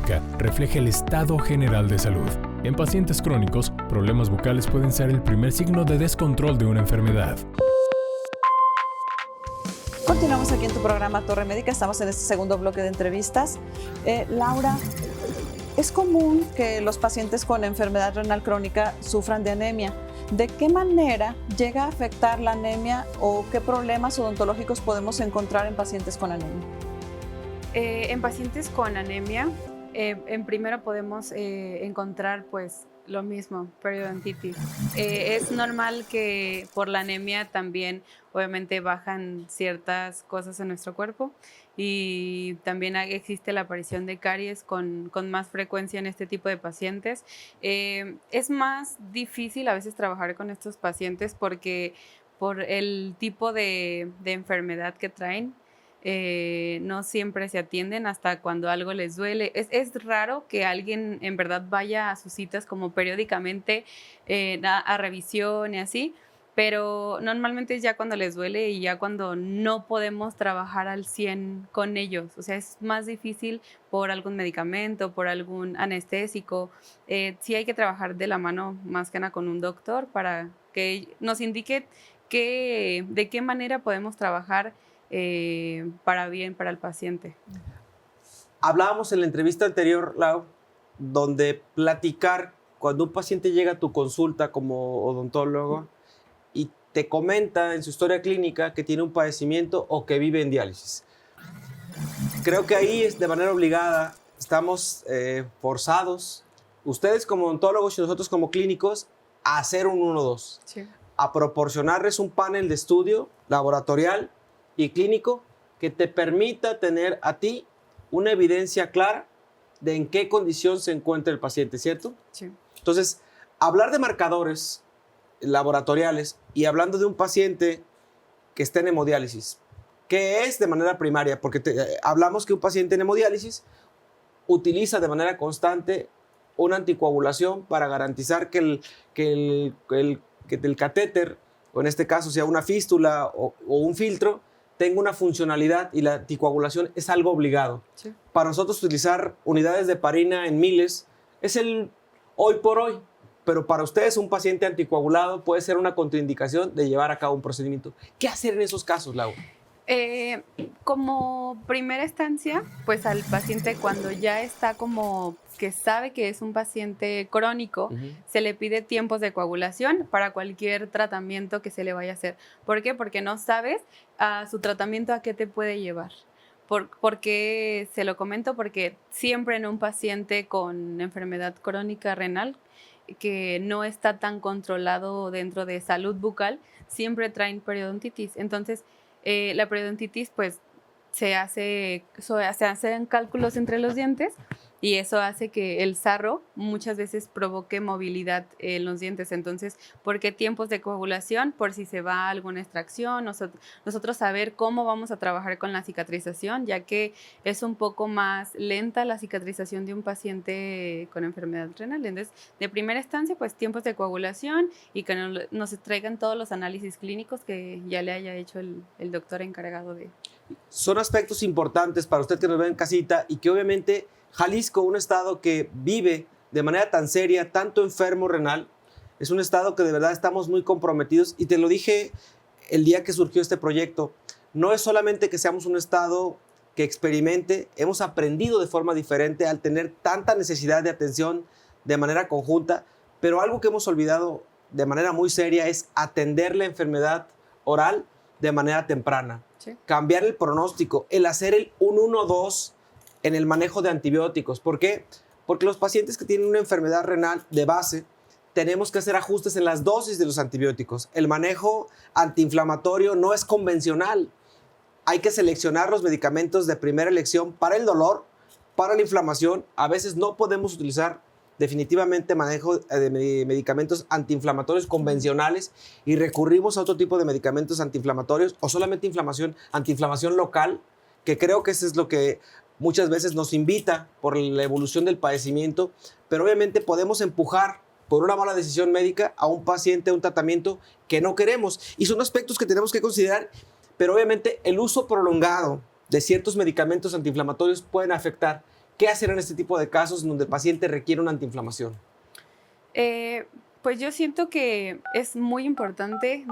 clínica refleja el estado general de salud. En pacientes crónicos, problemas bucales pueden ser el primer signo de descontrol de una enfermedad. Continuamos aquí en tu programa Torre Médica, estamos en este segundo bloque de entrevistas. Laura, es común que los pacientes con enfermedad renal crónica sufran de anemia. ¿De qué manera llega a afectar la anemia o qué problemas odontológicos podemos encontrar en pacientes con anemia? En pacientes con anemia, en primero podemos encontrar pues lo mismo, periodontitis. Es normal que por la anemia también obviamente bajan ciertas cosas en nuestro cuerpo y también existe la aparición de caries con más frecuencia en este tipo de pacientes. Es más difícil a veces trabajar con estos pacientes porque por el tipo de enfermedad que traen, no siempre se atienden hasta cuando algo les duele. Es raro que alguien en verdad vaya a sus citas como periódicamente a revisión y así, pero normalmente es ya cuando les duele y ya cuando no podemos trabajar al 100 con ellos. O sea, es más difícil por algún medicamento, por algún anestésico. Sí hay que trabajar de la mano más que nada con un doctor para que nos indique de qué manera podemos trabajar para bien para el paciente. Hablábamos en la entrevista anterior, Lau, donde platicar cuando un paciente llega a tu consulta como odontólogo y te comenta en su historia clínica que tiene un padecimiento o que vive en diálisis. Creo que ahí de manera obligada estamos forzados, ustedes como odontólogos y nosotros como clínicos, a hacer un 1-2, Sí. a proporcionarles un panel de estudio laboratorial y clínico que te permita tener a ti una evidencia clara de en qué condición se encuentra el paciente, ¿cierto? Sí. Entonces, hablar de marcadores laboratoriales y hablando de un paciente que está en hemodiálisis, ¿qué es de manera primaria? Porque hablamos que un paciente en hemodiálisis utiliza de manera constante una anticoagulación para garantizar que el catéter, o en este caso sea una fístula o un filtro, tenga una funcionalidad y la anticoagulación es algo obligado. Sí. Para nosotros utilizar unidades de heparina en miles es el hoy por hoy, pero para ustedes un paciente anticoagulado puede ser una contraindicación de llevar a cabo un procedimiento. ¿Qué hacer en esos casos, Laura? Como primera instancia, pues al paciente cuando ya está como que sabe que es un paciente crónico, se le pide tiempos de coagulación para cualquier tratamiento que se le vaya a hacer. ¿Por qué? Porque no sabes su tratamiento a qué te puede llevar. ¿Por qué se lo comento? Porque siempre en un paciente con enfermedad crónica renal que no está tan controlado dentro de salud bucal, siempre traen periodontitis. Entonces, la periodontitis, pues, se hacen cálculos entre los dientes y eso hace que el sarro muchas veces provoque movilidad en los dientes. Entonces, ¿por qué tiempos de coagulación? Por si se va alguna extracción, nosotros saber cómo vamos a trabajar con la cicatrización, ya que es un poco más lenta la cicatrización de un paciente con enfermedad renal. Entonces, de primera instancia, pues tiempos de coagulación y que nos traigan todos los análisis clínicos que ya le haya hecho el doctor encargado de... Son aspectos importantes para usted que nos ve en casita y que obviamente Jalisco, un estado que vive de manera tan seria, tanto enfermo renal, es un estado que de verdad estamos muy comprometidos y te lo dije el día que surgió este proyecto, no es solamente que seamos un estado que experimente, hemos aprendido de forma diferente al tener tanta necesidad de atención de manera conjunta, pero algo que hemos olvidado de manera muy seria es atender la enfermedad oral de manera temprana. Sí. Cambiar el pronóstico, el hacer el 1-1-2 en el manejo de antibióticos. ¿Por qué? Porque los pacientes que tienen una enfermedad renal de base, tenemos que hacer ajustes en las dosis de los antibióticos. El manejo antiinflamatorio no es convencional. Hay que seleccionar los medicamentos de primera elección para el dolor, para la inflamación. A veces no podemos utilizar definitivamente manejo de medicamentos antiinflamatorios convencionales y recurrimos a otro tipo de medicamentos antiinflamatorios o solamente antiinflamación local, que creo que eso es lo que muchas veces nos invita por la evolución del padecimiento, pero obviamente podemos empujar por una mala decisión médica a un paciente a un tratamiento que no queremos y son aspectos que tenemos que considerar, pero obviamente el uso prolongado de ciertos medicamentos antiinflamatorios pueden afectar. ¿Qué hacer en este tipo de casos en donde el paciente requiere una antiinflamación? Pues yo siento que es muy importante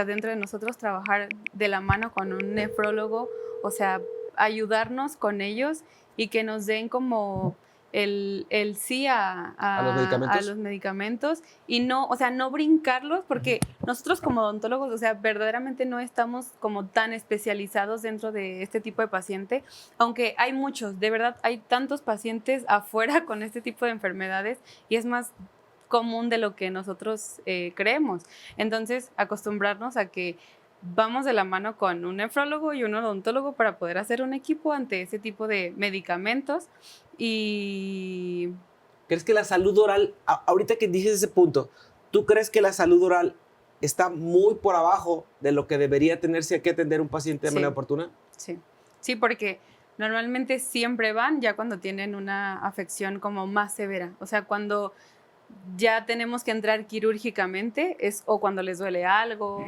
dentro de nosotros trabajar de la mano con un nefrólogo, o sea, ayudarnos con ellos y que nos den como el sí a los medicamentos y no, o sea, no brincarlos, porque nosotros como odontólogos, o sea, verdaderamente no estamos como tan especializados dentro de este tipo de paciente, aunque hay muchos, de verdad, hay tantos pacientes afuera con este tipo de enfermedades y es más común de lo que nosotros creemos. Entonces, acostumbrarnos a que vamos de la mano con un nefrólogo y un odontólogo para poder hacer un equipo ante ese tipo de medicamentos. Y ¿crees que la salud oral, ahorita que dices ese punto, tú crees que la salud oral está muy por abajo de lo que debería tenerse que atender un paciente de manera oportuna? Sí, porque normalmente siempre van ya cuando tienen una afección como más severa. O sea, cuando ya tenemos que entrar quirúrgicamente o cuando les duele algo.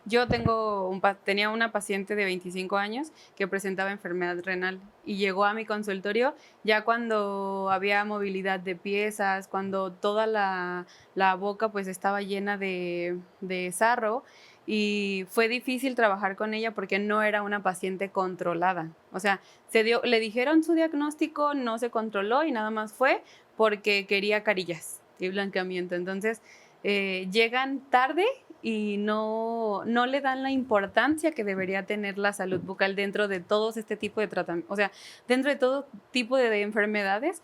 Yo tenía una paciente de 25 años que presentaba enfermedad renal y llegó a mi consultorio ya cuando había movilidad de piezas, cuando toda la boca pues estaba llena de sarro, y fue difícil trabajar con ella porque no era una paciente controlada. O sea, le dijeron su diagnóstico, no se controló y nada más fue porque quería carillas y blanqueamiento. Entonces, llegan tarde y no le dan la importancia que debería tener la salud bucal dentro de todos este tipo de tratamientos. O sea, dentro de todo tipo de enfermedades,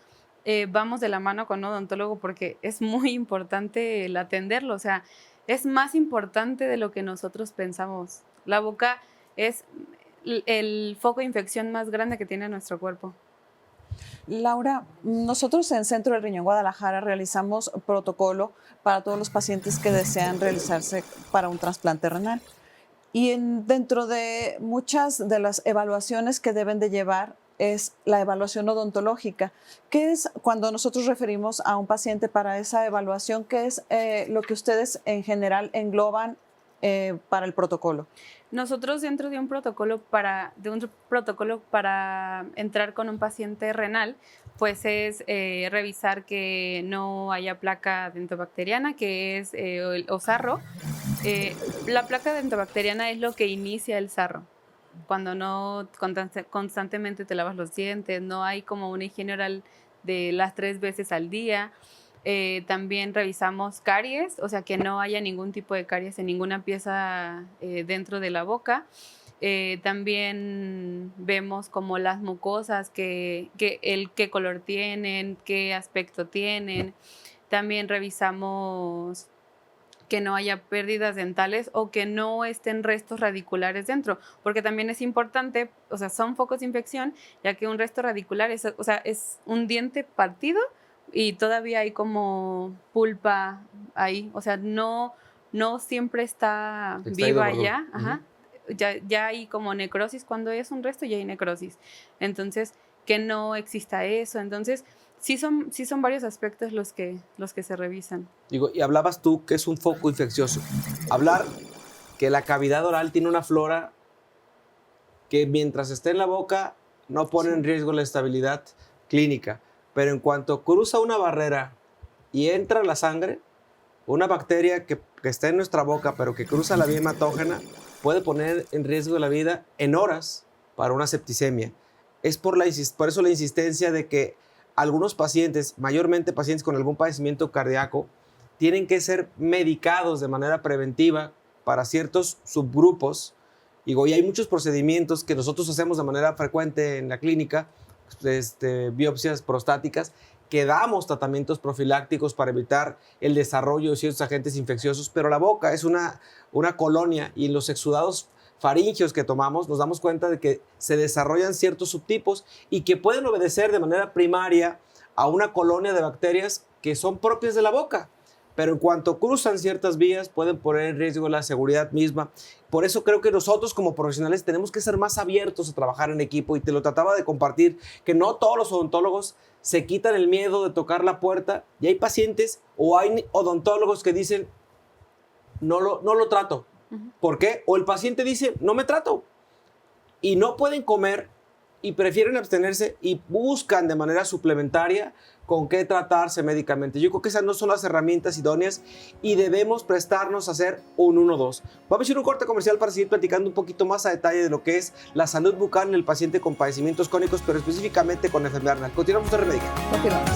vamos de la mano con un odontólogo porque es muy importante el atenderlo. O sea, es más importante de lo que nosotros pensamos. La boca es el foco de infección más grande que tiene nuestro cuerpo. Laura, nosotros en Centro del Riñón Guadalajara realizamos protocolo para todos los pacientes que desean realizarse para un trasplante renal. Y dentro de muchas de las evaluaciones que deben de llevar es la evaluación odontológica. ¿Qué es cuando nosotros referimos a un paciente para esa evaluación? ¿Qué es lo que ustedes en general engloban para el protocolo? Nosotros dentro de un protocolo para entrar con un paciente renal, pues es revisar que no haya placa dentobacteriana, que es o sarro. La placa dentobacteriana es lo que inicia el sarro. Cuando no constantemente te lavas los dientes, no hay como una higiene oral de las 3 veces al día. También revisamos caries, o sea, que no haya ningún tipo de caries en ninguna pieza dentro de la boca. También vemos como las mucosas, qué color tienen, qué aspecto tienen. También revisamos que no haya pérdidas dentales o que no estén restos radiculares dentro, porque también es importante, o sea, son focos de infección, ya que un resto radicular es un diente partido y todavía hay como pulpa ahí, o sea, no siempre está viva ya, ya hay como necrosis, cuando es un resto ya hay necrosis, entonces que no exista eso. Entonces sí son varios aspectos los que se revisan. Digo, y hablabas tú que es un foco infeccioso. Hablar que la cavidad oral tiene una flora que mientras esté en la boca no pone en riesgo la estabilidad clínica, pero en cuanto cruza una barrera y entra la sangre, una bacteria que está en nuestra boca pero que cruza la vía hematógena puede poner en riesgo la vida en horas para una septicemia. Es por eso la insistencia de que algunos pacientes, mayormente pacientes con algún padecimiento cardíaco, tienen que ser medicados de manera preventiva para ciertos subgrupos. Y hay muchos procedimientos que nosotros hacemos de manera frecuente en la clínica, biopsias prostáticas, que damos tratamientos profilácticos para evitar el desarrollo de ciertos agentes infecciosos, pero la boca es una colonia y en los exudados faringios que tomamos nos damos cuenta de que se desarrollan ciertos subtipos y que pueden obedecer de manera primaria a una colonia de bacterias que son propias de la boca, pero en cuanto cruzan ciertas vías pueden poner en riesgo la seguridad misma. Por eso creo que nosotros como profesionales tenemos que ser más abiertos a trabajar en equipo, y te lo trataba de compartir, que no todos los odontólogos se quitan el miedo de tocar la puerta, y hay pacientes o hay odontólogos que dicen no lo trato. ¿Por qué? O el paciente dice, no me trato. Y no pueden comer y prefieren abstenerse y buscan de manera suplementaria con qué tratarse médicamente. Yo creo que esas no son las herramientas idóneas y debemos prestarnos a hacer un 1-2. Vamos a ir a un corte comercial para seguir platicando un poquito más a detalle de lo que es la salud bucal en el paciente con padecimientos crónicos, pero específicamente con enfermedad renal. Continuamos Torre Médica. Continuamos.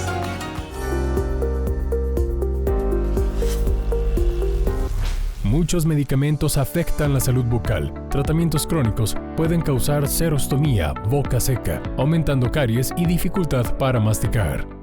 Muchos medicamentos afectan la salud bucal. Tratamientos crónicos pueden causar xerostomía, boca seca, aumentando caries y dificultad para masticar.